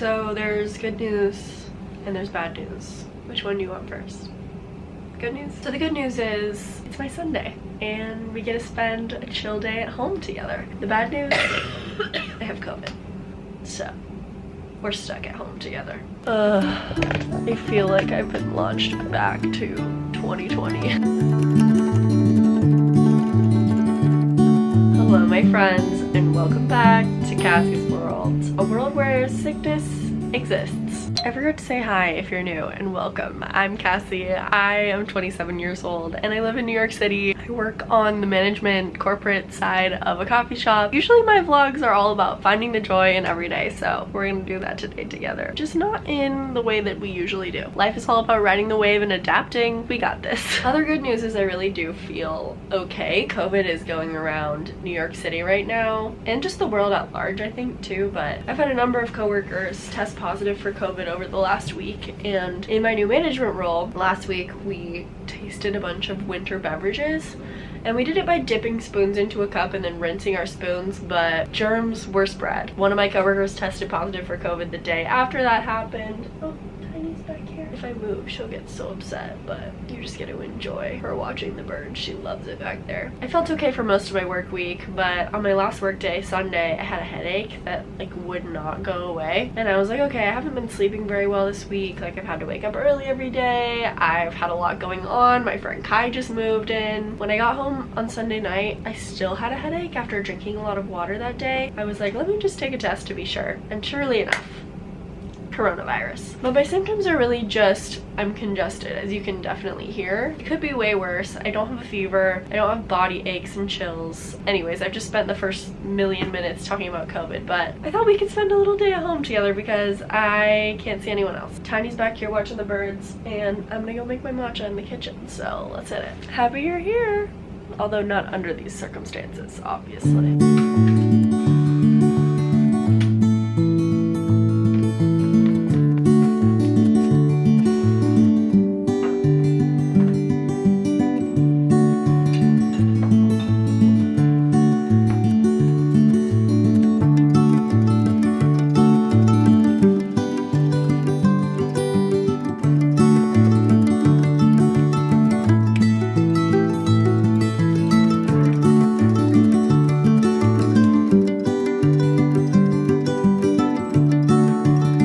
So there's good news and there's bad news. Which one do you want first? Good news? So the good news is it's my Sunday and we get to spend a chill day at home together. The bad news, I have COVID. So we're stuck at home together. I feel like I've been launched back to 2020. Hello my friends and welcome back to Cassie's World, a world where sickness exists. I forgot to say hi if you're new and welcome. I'm Cassie. I am 27 years old and I live in New York City. I work on the management corporate side of a coffee shop. Usually my vlogs are all about finding the joy in every day, so we're gonna do that today together. Just not in the way that we usually do. Life is all about riding the wave and adapting. We got this. Other good news is I really do feel okay. COVID is going around New York City right now and just the world at large I think too, but I've had a number of coworkers test positive for COVID over the last week, and in my new management role last week we tasted a bunch of winter beverages and we did it by dipping spoons into a cup and then rinsing our spoons, but germs were spread. One of my coworkers tested positive for COVID the day after that happened. Oh, Tiny's back here. If I move she'll get so upset, but you just get to enjoy her watching the birds. She loves it back there. I felt okay for most of my work week, but on my last work day, Sunday, I had a headache that like would not go away, and I was like, okay, I haven't been sleeping very well this week. Like I've had to wake up early every day. I've had a lot going on. My friend Kai just moved in. When I got home on Sunday night, I still had a headache after drinking a lot of water that day. I was like, let me just take a test to be sure, and surely enough, coronavirus. But my symptoms are really just I'm congested, as you can definitely hear. It could be way worse. I don't have a fever. I don't have body aches and chills. Anyways, I've just spent the first million minutes talking about COVID, but I thought we could spend a little day at home together because I can't see anyone else. Tiny's back here watching the birds and I'm gonna go make my matcha in the kitchen, so let's hit it. Happy you're here, although not under these circumstances, obviously.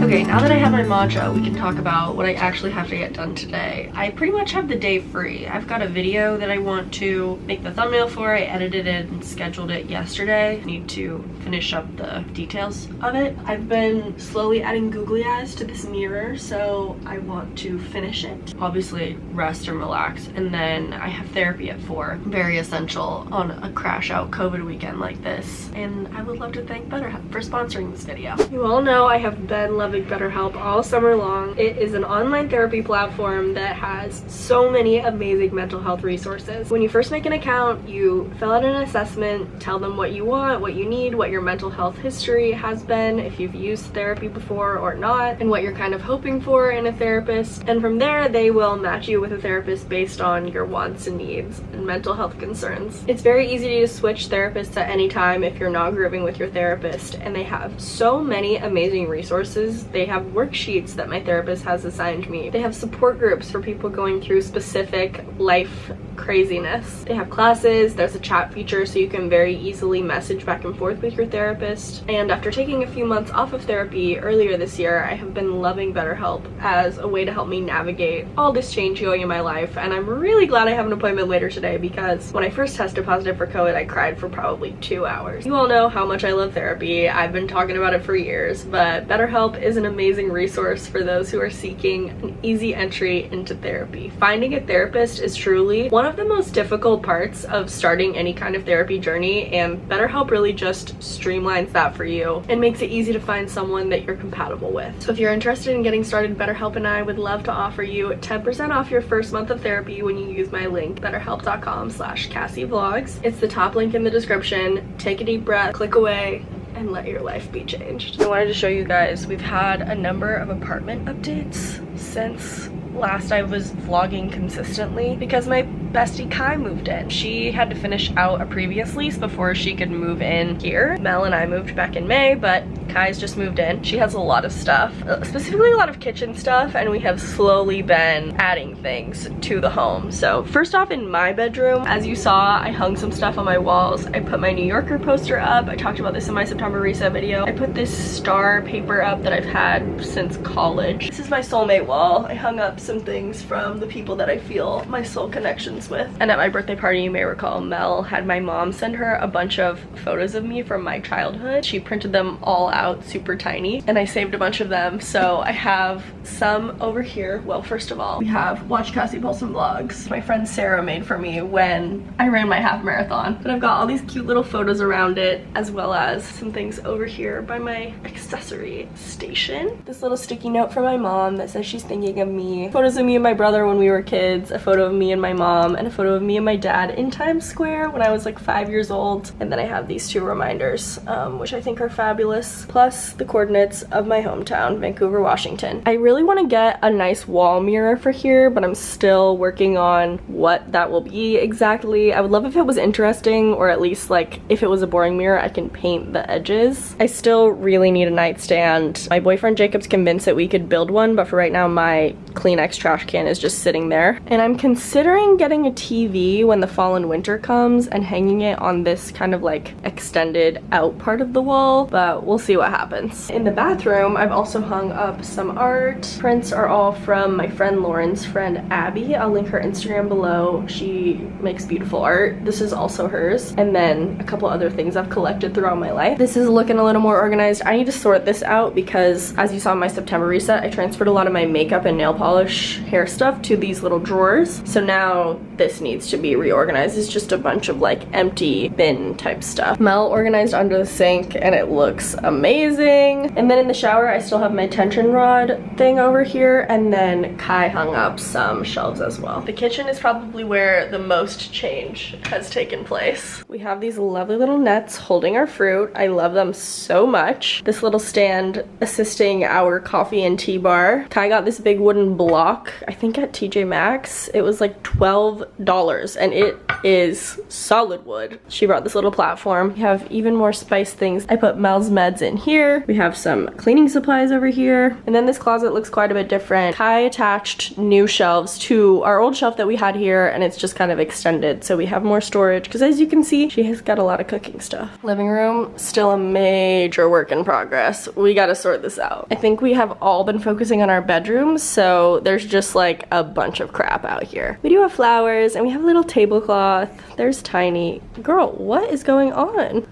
Okay, now that I have my matcha, we can talk about what I actually have to get done today. I pretty much have the day free. I've got a video that I want to make the thumbnail for. I edited it and scheduled it yesterday. I need to finish up the details of it. I've been slowly adding googly eyes to this mirror, so I want to finish it. Obviously, rest and relax, and then I have therapy at 4. Very essential on a crash out COVID weekend like this, and I would love to thank BetterHelp for sponsoring this video. You all know I have been loving BetterHelp all summer long. It is an online therapy platform that has so many amazing mental health resources. When you first make an account, you fill out an assessment, tell them what you want, what you need, what your mental health history has been, if you've used therapy before or not, and what you're kind of hoping for in a therapist. And from there, they will match you with a therapist based on your wants and needs and mental health concerns. It's very easy to switch therapists at any time if you're not grooving with your therapist, and they have so many amazing resources. They have worksheets that my therapist has assigned me. They have support groups for people going through specific life craziness. They have classes. There's a chat feature so you can very easily message back and forth with your therapist. And after taking a few months off of therapy earlier this year, I have been loving BetterHelp as a way to help me navigate all this change going in my life. And I'm really glad I have an appointment later today because when I first tested positive for COVID, I cried for probably 2 hours. You all know how much I love therapy. I've been talking about it for years, but BetterHelp is an amazing resource for those who are seeking an easy entry into therapy. Finding a therapist is truly one of the most difficult parts of starting any kind of therapy journey, and BetterHelp really just streamlines that for you and makes it easy to find someone that you're compatible with. So if you're interested in getting started, BetterHelp and I would love to offer you 10% off your first month of therapy when you use my link, betterhelp.com/cassiepaulsenvlogs. It's the top link in the description. Take a deep breath, click away, and let your life be changed. I wanted to show you guys, we've had a number of apartment updates. since last I was vlogging consistently because my bestie Kai moved in. She had to finish out a previous lease before she could move in here. Mel and I moved back in May, but Kai's just moved in. She has a lot of stuff, specifically a lot of kitchen stuff, and we have slowly been adding things to the home. So first off, in my bedroom, as you saw, I hung some stuff on my walls. I put my New Yorker poster up. I talked about this in my September reset video. I put this star paper up that I've had since college. This is my soulmate wall. I hung up some things from the people that I feel my soul connections with. And at my birthday party, you may recall, Mel had my mom send her a bunch of photos of me from my childhood. She printed them all out super tiny, and I saved a bunch of them. So I have some over here. Well, first of all, we have Watch Cassie Paulsen Vlogs. My friend Sarah made for me when I ran my half marathon. But I've got all these cute little photos around it, as well as some things over here by my accessory station. This little sticky note from my mom that says she's thinking of me. Photos of me and my brother when we were kids, a photo of me and my mom, and a photo of me and my dad in Times Square when I was like 5 years old. And then I have these two reminders, which I think are fabulous, plus the coordinates of my hometown, Vancouver, Washington. I really want to get a nice wall mirror for here, but I'm still working on what that will be exactly. I would love if it was interesting, or at least like if it was a boring mirror, I can paint the edges. I still really need a nightstand. My boyfriend Jacob's convinced that we could build one, but for right now my Kleenex trash can is just sitting there. And I'm considering getting a TV when the fall and winter comes and hanging it on this kind of like extended out part of the wall, but we'll see what happens. In the bathroom, I've also hung up some art. Prints are all from my friend Lauren's friend Abby. I'll link her Instagram below. She makes beautiful art. This is also hers. And then a couple other things I've collected throughout my life. This is looking a little more organized. I need to sort this out because, as you saw in my September reset, I transferred a lot of my makeup and nail polish hair stuff to these little drawers. So now this needs to be reorganized. It's just a bunch of like empty bin type stuff. Mel organized under the sink and it looks amazing. And then in the shower, I still have my tension rod thing over here, and then Kai hung up some shelves as well. The kitchen is probably where the most change has taken place. We have these lovely little nets holding our fruit. I love them so much. This little stand assisting our coffee and tea bar. Kai got this big wooden block, I think at TJ Maxx. It was like $12 and it is solid wood. She brought this little platform. We have even more spice things. I put Mel's meds in here. We have some cleaning supplies over here. And then this closet looks quite a bit different. Kai attached new shelves to our old shelf that we had here, and it's just kind of extended. So we have more storage because, as you can see, she has got a lot of cooking stuff. Living room, still a major work in progress. We gotta sort this out. I think we have all been focusing on our bedrooms, so there's just like a bunch of crap out here. We do have flowers and we have a little tablecloth. There's Tiny. Girl, what is going on?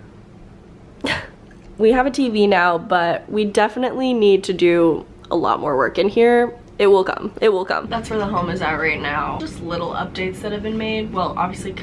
We have a TV now, but we definitely need to do a lot more work in here. It will come. It will come. That's where the home is at right now. Just little updates that have been made. Well, obviously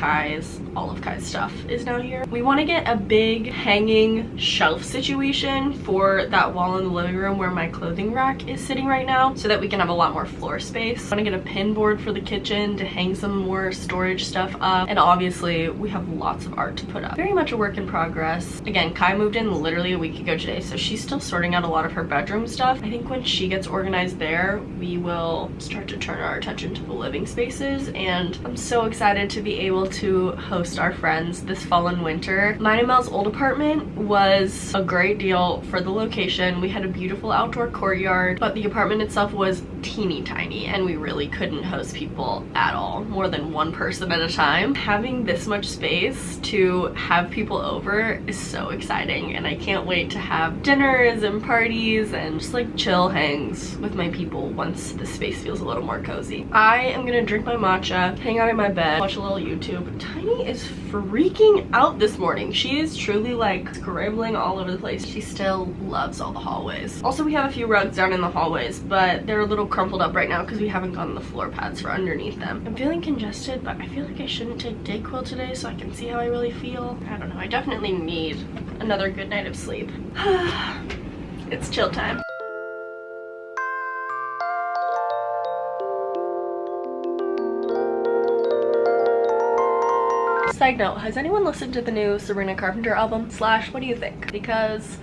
all of Kai's stuff is now here. We want to get a big hanging shelf situation for that wall in the living room where my clothing rack is sitting right now, so that we can have a lot more floor space. I want to get a pin board for the kitchen to hang some more storage stuff up. And obviously we have lots of art to put up. Very much a work in progress. Again, Kai moved in literally a week ago today, so she's still sorting out a lot of her bedroom stuff. I think when she gets organized there, we will start to turn our attention to the living spaces, and I'm so excited to be able to host our friends this fall and winter. Mine and Mel's old apartment was a great deal for the location. We had a beautiful outdoor courtyard, but the apartment itself was teeny tiny and we really couldn't host people at all, more than one person at a time. Having this much space to have people over is so exciting, and I can't wait to have dinners and parties and just like chill hangs with my people once the space feels a little more cozy. I am gonna drink my matcha, hang out in my bed, watch a little YouTube. Tiny is freaking out this morning. She is truly like scrambling all over the place. She still loves all the hallways. Also, we have a few rugs down in the hallways, but they're a little crumpled up right now because we haven't gotten the floor pads for underneath them. I'm feeling congested, but I feel like I shouldn't take Dayquil today so I can see how I really feel. I don't know. I definitely need another good night of sleep. It's chill time. Side note, has anyone listened to the new Sabrina Carpenter album? Slash, what do you think? Because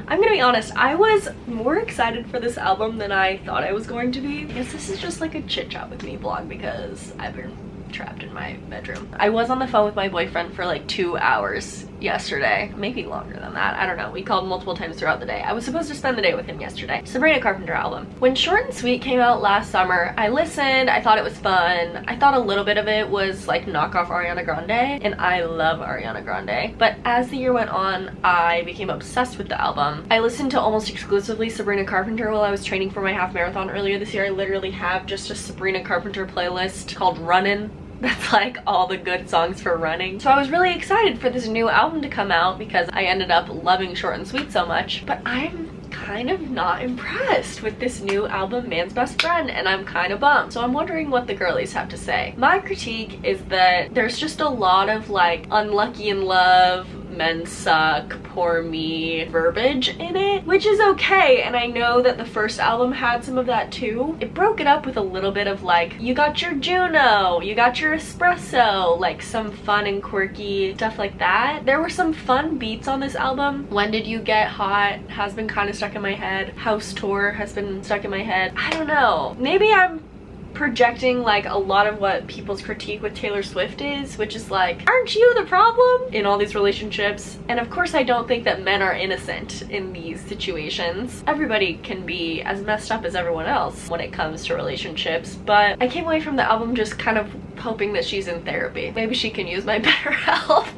I'm gonna be honest, I was more excited for this album than I thought I was going to be. I guess this is just like a chit chat with me vlog because I've been trapped in my bedroom. I was on the phone with my boyfriend for like 2 hours yesterday, maybe longer than that. I don't know. We called multiple times throughout the day. I was supposed to spend the day with him yesterday. Sabrina Carpenter album. When Short and Sweet came out last summer, I listened. I thought it was fun. I thought a little bit of it was like knockoff Ariana Grande, and I love Ariana Grande. But as the year went on, I became obsessed with the album. I listened to almost exclusively Sabrina Carpenter while I was training for my half marathon earlier this year. I literally have just a Sabrina Carpenter playlist called Runnin'. That's like all the good songs for running. So I was really excited for this new album to come out because I ended up loving Short and Sweet so much. But I'm kind of not impressed with this new album, Man's Best Friend, and I'm kind of bummed. So I'm wondering what the girlies have to say. My critique is that there's just a lot of like unlucky in love, men suck, poor me verbiage in it, which is okay, and I know that the first album had some of that too. It broke it up with a little bit of like, you got your Juno, you got your espresso, like some fun and quirky stuff like that. There were some fun beats on this album. When Did You Get Hot has been kind of stuck in my head. House Tour has been stuck in my head. I don't know. Maybe I'm projecting like a lot of what people's critique with Taylor Swift is, which is like, aren't you the problem in all these relationships? And of course I don't think that men are innocent in these situations. Everybody can be as messed up as everyone else when it comes to relationships, but I came away from the album just kind of hoping that she's in therapy. Maybe she can use my better health.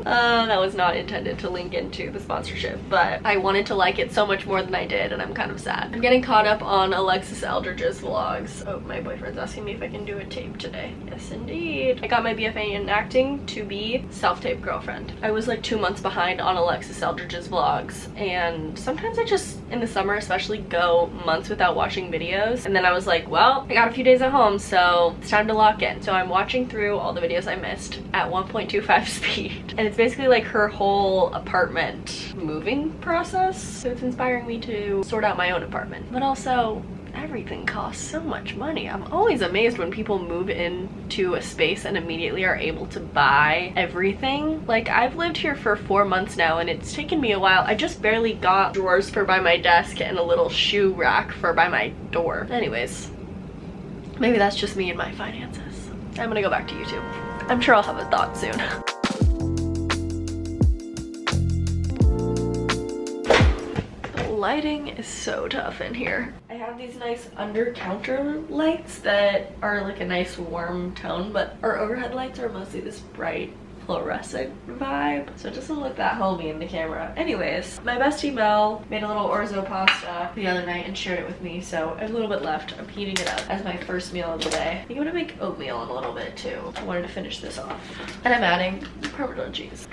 That was not intended to link into the sponsorship, but I wanted to like it so much more than I did, and I'm kind of sad. I'm getting caught up on Alexis Eldridge's vlogs. Oh, my boyfriend's asking me if I can do a tape today. Yes, indeed. I got my BFA in acting to be self-tape girlfriend. I was like 2 months behind on Alexis Eldridge's vlogs, and sometimes I just, in the summer especially, go months without watching videos, and then I was like, well, I got a few days at home, so it's time to lock in. So I'm watching through all the videos I missed at 1.25 speed. And it's basically like her whole apartment moving process. So it's inspiring me to sort out my own apartment. But also, everything costs so much money. I'm always amazed when people move into a space and immediately are able to buy everything. Like, I've lived here for 4 months now, and it's taken me a while. I just barely got drawers for by my desk and a little shoe rack for by my door. Anyways, maybe that's just me and my finances. I'm gonna go back to YouTube. I'm sure I'll have a thought soon. Lighting is so tough in here. I have these nice under counter lights that are like a nice warm tone, but our overhead lights are mostly this bright fluorescent vibe, so it doesn't look that homey in the camera. Anyways, my bestie Mel made a little orzo pasta the other night and shared it with me, so I have a little bit left. I'm heating it up as my first meal of the day. I think I'm gonna make oatmeal in a little bit too. I wanted to finish this off. And I'm adding Parmesan cheese.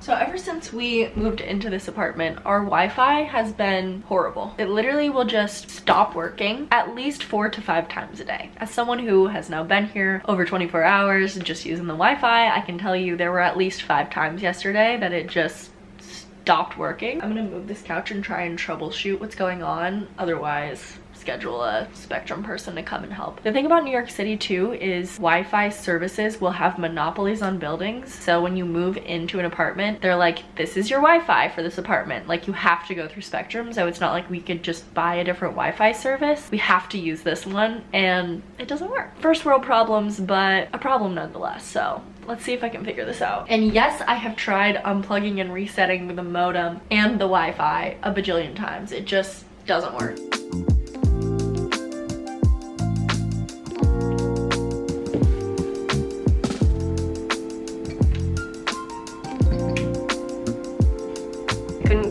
So ever since we moved into this apartment, our Wi-Fi has been horrible. It literally will just stop working at least 4 to 5 times a day. As someone who has now been here over 24 hours just using the Wi-Fi, I can tell you there were at least 5 times yesterday that it just stopped working. I'm gonna move this couch and try and troubleshoot what's going on. Otherwise, schedule a Spectrum person to come and help. The thing about New York City too is Wi-Fi services will have monopolies on buildings. So when you move into an apartment, they're like, this is your Wi-Fi for this apartment. Like, you have to go through Spectrum. So it's not like we could just buy a different Wi-Fi service. We have to use this one, and it doesn't work. First world problems, but a problem nonetheless. So let's see if I can figure this out. And yes, I have tried unplugging and resetting the modem and the Wi-Fi a bajillion times. It just doesn't work.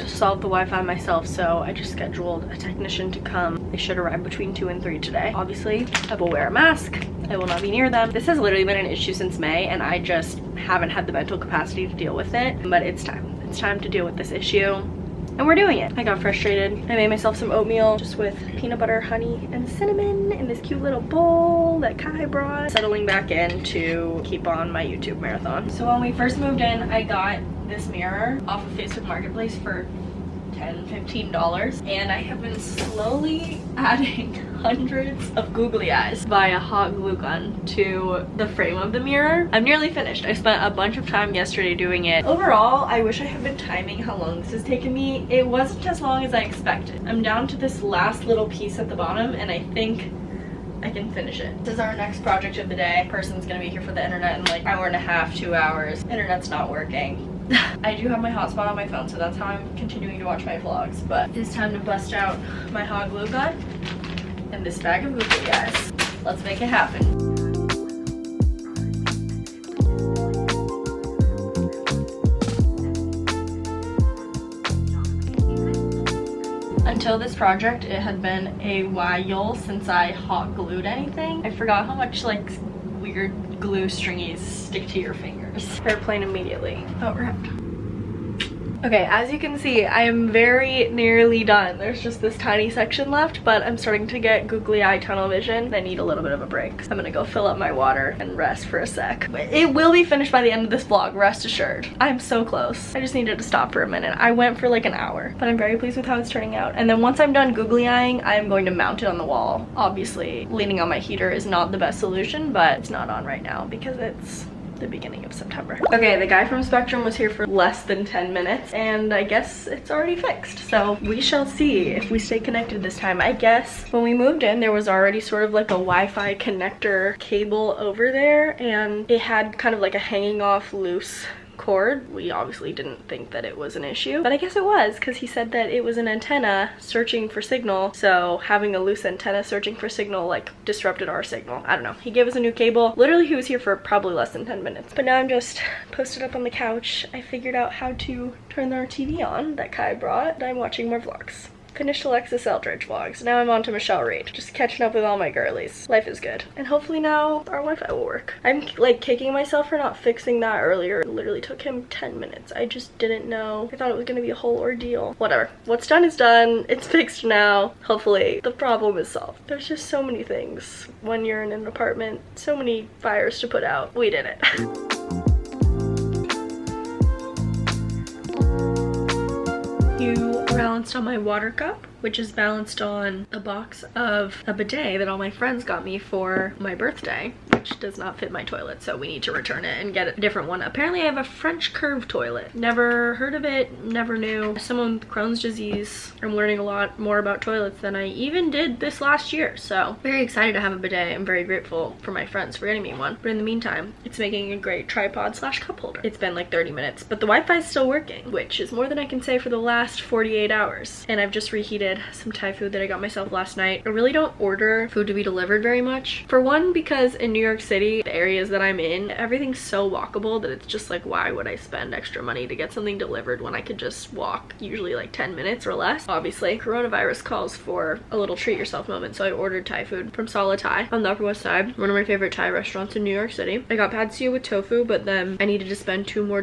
Solve the Wi-Fi myself, so I just scheduled a technician to come. They should arrive between 2 and 3 today. Obviously, I will wear a mask. I will not be near them. This has literally been an issue since May, and I just haven't had the mental capacity to deal with it, but it's time. It's time to deal with this issue, and we're doing it. I got frustrated. I made myself some oatmeal just with peanut butter, honey, and cinnamon in this cute little bowl that Kai brought. Settling back in to keep on my YouTube marathon. So when we first moved in, I got this mirror off of Facebook Marketplace for $10–15, and I have been slowly adding hundreds of googly eyes via hot glue gun to the frame of the mirror. I'm nearly finished. I spent a bunch of time yesterday doing it. Overall, I wish I had been timing how long this has taken me. It wasn't as long as I expected. I'm down to this last little piece at the bottom, and I think I can finish it. This is our next project of the day. Person's gonna be here for the internet in like an hour and a half, 2 hours. Internet's not working. I do have my hotspot on my phone, so that's how I'm continuing to watch my vlogs. But it's time to bust out my hot glue gun and this bag of googly eyes. Let's make it happen. Until this project, it had been a while since I hot glued anything. I forgot how much like weird glue stringies stick to your fingers. Airplane immediately. Oh, wrapped. Okay, as you can see, I am very nearly done. There's just this tiny section left, but I'm starting to get googly eye tunnel vision. I need a little bit of a break. So I'm gonna go fill up my water and rest for a sec. But it will be finished by the end of this vlog, rest assured. I'm so close. I just needed to stop for a minute. I went for like an hour, but I'm very pleased with how it's turning out. And then once I'm done googly eyeing, I'm going to mount it on the wall. Obviously, leaning on my heater is not the best solution, but it's not on right now because it's the beginning of September. Okay, the guy from Spectrum was here for less than 10 minutes and I guess it's already fixed. So we shall see if we stay connected this time. I guess when we moved in, there was already sort of like a Wi-Fi connector cable over there and it had kind of like a hanging off loose cord. We obviously didn't think that it was an issue, but I guess it was because he said that it was an antenna searching for signal, so having a loose antenna searching for signal like disrupted our signal. I don't know. He gave us a new cable. Literally he was here for probably less than 10 minutes, but now I'm just posted up on the couch. I figured out how to turn our TV on that Kai brought and I'm watching more vlogs. Finished Alexis Eldridge vlogs. Now I'm on to Michelle Reed. Just catching up with all my girlies. Life is good. And hopefully now our Wi-Fi will work. I'm like kicking myself for not fixing that earlier. It literally took him 10 minutes. I just didn't know. I thought it was gonna be a whole ordeal. Whatever. What's done is done. It's fixed now. Hopefully the problem is solved. There's just so many things when you're in an apartment. So many fires to put out. We did it. You balanced on my water cup, which is balanced on a box of a bidet that all my friends got me for my birthday, which does not fit my toilet, so we need to return it and get a different one. Apparently I have a French curve toilet. Never heard of it, never knew. As someone with Crohn's disease, I'm learning a lot more about toilets than I even did this last year, so very excited to have a bidet. I'm very grateful for my friends for getting me one, but in the meantime, it's making a great tripod slash cup holder. It's been like 30 minutes, but the Wi-Fi is still working, which is more than I can say for the last 48 hours. And I've just reheated some Thai food that I got myself last night. I really don't order food to be delivered very much. For one, because in New York City, the areas that I'm in, everything's so walkable that it's just like, why would I spend extra money to get something delivered when I could just walk usually like 10 minutes or less? Obviously, coronavirus calls for a little treat yourself moment, so I ordered Thai food from Sala Thai on the Upper West Side, one of my favorite Thai restaurants in New York City. I got pad see ew with tofu, but then I needed to spend $2 more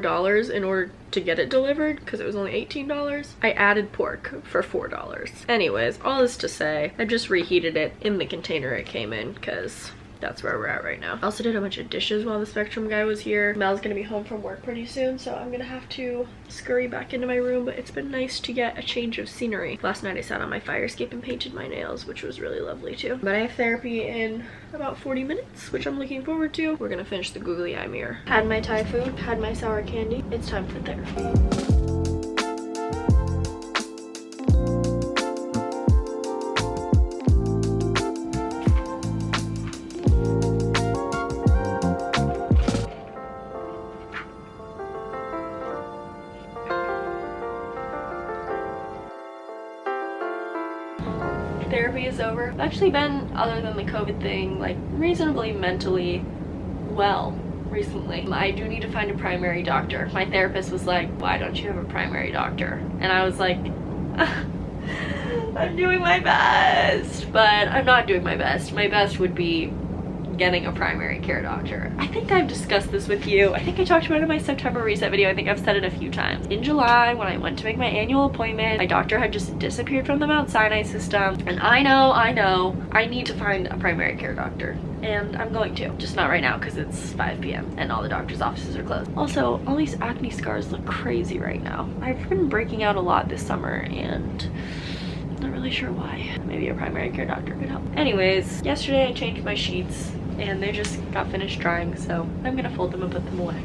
in order to get it delivered because it was only $18. I added pork for $4. Anyways, all this to say, I just reheated it in the container it came in because that's where we're at right now. I also did a bunch of dishes while the Spectrum guy was here. Mel's gonna be home from work pretty soon, so I'm gonna have to scurry back into my room, but it's been nice to get a change of scenery. Last night I sat on my fire escape and painted my nails, which was really lovely too. But I have therapy in about 40 minutes, which I'm looking forward to. We're gonna finish the googly eye mirror. Had my Thai food, had my sour candy. It's time for therapy. Therapy is over. I've actually been, other than the COVID thing, like reasonably mentally well recently. I do need to find a primary doctor. My therapist was like, why don't you have a primary doctor? And I was like, I'm doing my best, but I'm not doing my best. My best would be getting a primary care doctor. I think I've discussed this with you. I think I talked about it in my September reset video. I think I've said it a few times. In July, when I went to make my annual appointment, my doctor had just disappeared from the Mount Sinai system. And I know, I need to find a primary care doctor. And I'm going to. Just not right now because it's 5 p.m. and all the doctor's offices are closed. Also, all these acne scars look crazy right now. I've been breaking out a lot this summer and not really sure why. Maybe a primary care doctor could help. Anyways, yesterday I changed my sheets and they just got finished drying, so I'm gonna fold them and put them away.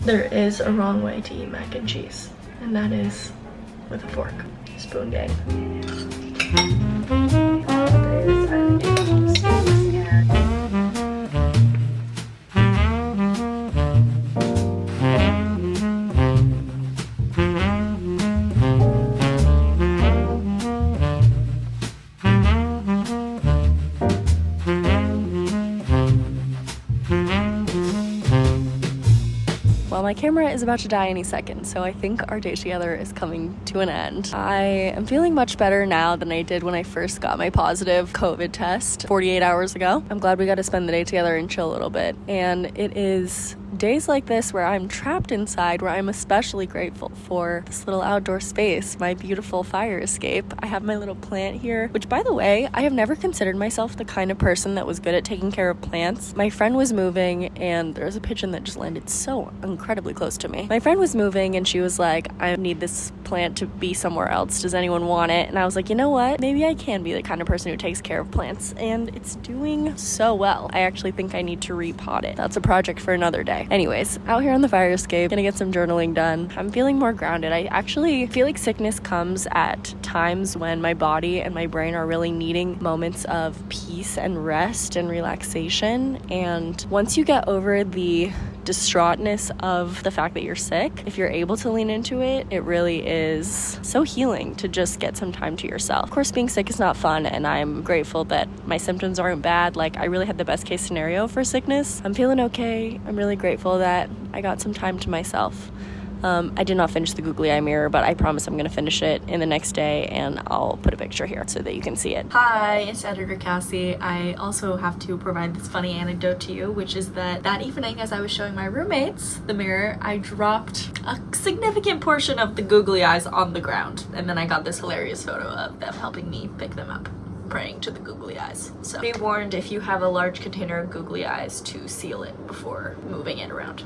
There is a wrong way to eat mac and cheese, and that is with a fork. Spoon gang. Well, my camera is about to die any second, so I think our day together is coming to an end. I am feeling much better now than I did when I first got my positive COVID test 48 hours ago. I'm glad we got to spend the day together and chill a little bit. And it is days like this where I'm trapped inside where I'm especially grateful for this little outdoor space, my beautiful fire escape. I have my little plant here, which, by the way, I have never considered myself the kind of person that was good at taking care of plants. My friend was moving and there was a pigeon that just landed so incredibly close to me. My friend was moving and she was like, I need this plant to be somewhere else. Does anyone want it? And I was like, you know what? Maybe I can be the kind of person who takes care of plants, and it's doing so well. I actually think I need to repot it. That's a project for another day. Anyways, out here on the fire escape, gonna get some journaling done. I'm feeling more grounded. I actually feel like sickness comes at times when my body and my brain are really needing moments of peace and rest and relaxation. And once you get over the distraughtness of the fact that you're sick, if you're able to lean into it, it really is so healing to just get some time to yourself. Of course, being sick is not fun, and I'm grateful that my symptoms aren't bad. Like, I really had the best case scenario for sickness. I'm feeling okay. I'm really grateful that I got some time to myself. I did not finish the googly eye mirror, but I promise I'm going to finish it in the next day, and I'll put a picture here so that you can see it. Hi, it's editor Cassie. I also have to provide this funny anecdote to you, which is that evening as I was showing my roommates the mirror, I dropped a significant portion of the googly eyes on the ground, and then I got this hilarious photo of them helping me pick them up, praying to the googly eyes. So be warned if you have a large container of googly eyes to seal it before moving it around.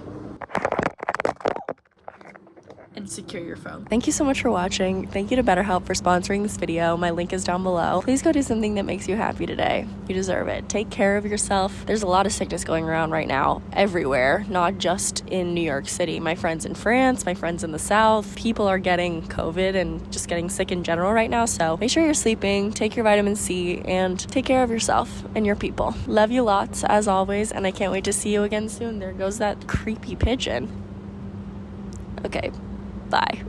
And secure your phone. Thank you so much for watching. Thank you to BetterHelp for sponsoring this video. My link is down below. Please go do something that makes you happy today. You deserve it. Take care of yourself. There's a lot of sickness going around right now everywhere, not just in New York City. My friends in France, my friends in the South, people are getting COVID and just getting sick in general right now. So make sure you're sleeping, take your vitamin C, and take care of yourself and your people. Love you lots as always, and I can't wait to see you again soon. There goes that creepy pigeon. Okay. Bye.